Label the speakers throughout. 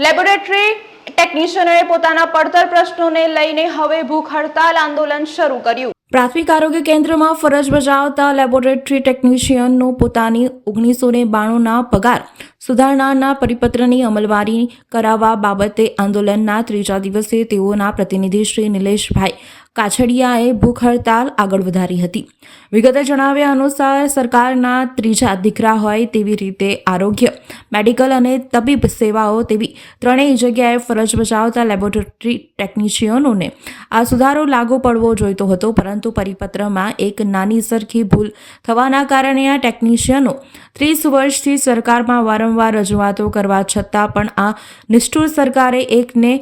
Speaker 1: Laboratory ટેકનિશિયનોએ પોતાના પડતર પ્રશ્નોને લઈને હવે ભૂખ હડતાલ આંદોલન શરૂ કર્યું। પ્રાથમિક આરોગ્ય કેન્દ્રમાં ફરજ બજાવતા લેબોરેટરી ટેકનિશિયનનો પોતાની 1992ના પગાર સુધારણાના પરિપત્રની અમલવારી કરાવવા બાબતે આંદોલનના ત્રીજા દિવસે તેઓના પ્રતિનિધિ શ્રી નિલેશભાઈ કાછડિયાએ ભૂખ હડતાલ આગળ વધારી હતી। વિગતે જણાવ્યા અનુસાર સરકારના ત્રીજા દીકરા હોય તેવી રીતે આરોગ્ય, મેડિકલ અને તબીબ સેવાઓ તેવી ત્રણેય જગ્યાએ ફરજ બજાવતા લેબોરેટરી ટેકનિશિયનોને આ સુધારો લાગુ પડવો જોઈતો હતો, પરંતુ પરિપત્રમાં એક નાની સરખી ભૂલ થવાના કારણે આ ટેકનિશિયનો 30 વર્ષથી સરકારમાં વારંવાર રજૂઆતો કરવા છતાં પણ આ નિષ્ઠુર સરકારે એકને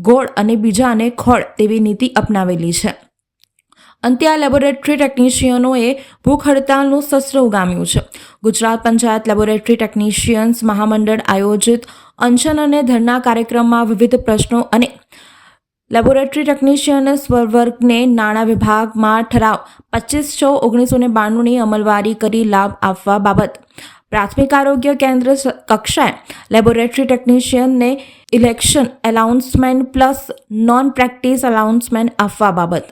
Speaker 1: ગોળ અને બીજાને ખોળ તેવી નીતિ અપનાવેલી છે। અંતે આ લેબોરેટરી ટેકનિશિયનોએ ભૂખ હડતાલનું શસ્ત્ર ઉગામ્યું છે। ગુજરાત પંચાયત લેબોરેટરી ટેકનિશિયન્સ મહામંડળ આયોજિત અનશન અને ધરના કાર્યક્રમમાં વિવિધ પ્રશ્નો અને લેબોરેટરી ટેકનિશિયન સ્વર્ગને નાણાં વિભાગમાં ઠરાવ 25/6/1992ની અમલવારી કરી લાભ આપવા બાબત, પ્રાથમિક આરોગ્ય કેન્દ્ર કક્ષાએ લેબોરેટરી ટેકનિશિયનને ઇલેક્શન એલાઉન્સમેન્ટ પ્લસ નોન પ્રેક્ટિસ એલાઉન્સમેન્ટ આપવા બાબત,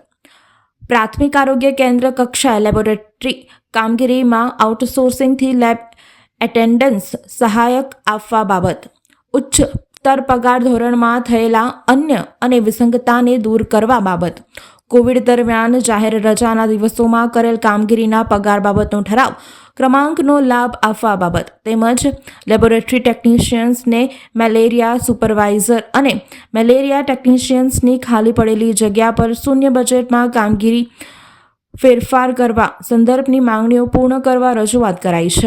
Speaker 1: પ્રાથમિક આરોગ્ય કેન્દ્ર કક્ષાએ લેબોરેટરી કામગીરીમાં આઉટસોર્સિંગથી લેબ એટેન્ડન્સ સહાયક આપવા બાબત, ઉચ્ચતર પગાર ધોરણમાં થયેલા અન્ય અને વિસંગતતાને દૂર કરવા બાબત, કોવિડ દરમિયાન જાહેર રજાના દિવસોમાં કરેલ કામગીરીના પગાર બાબતનો ઠરાવ ક્રમાંકનો લાભ આપવા બાબત તેમજ લેબોરેટરી ટેકનિશિયન્સને મેલેરિયા સુપરવાઇઝર અને મેલેરિયા ટેકનિશિયન્સની ખાલી પડેલી જગ્યા પર શૂન્ય બજેટમાં કામગીરી ફેરફાર કરવા સંદર્ભની માંગણીઓ પૂર્ણ કરવા રજૂઆત કરાઈ છે।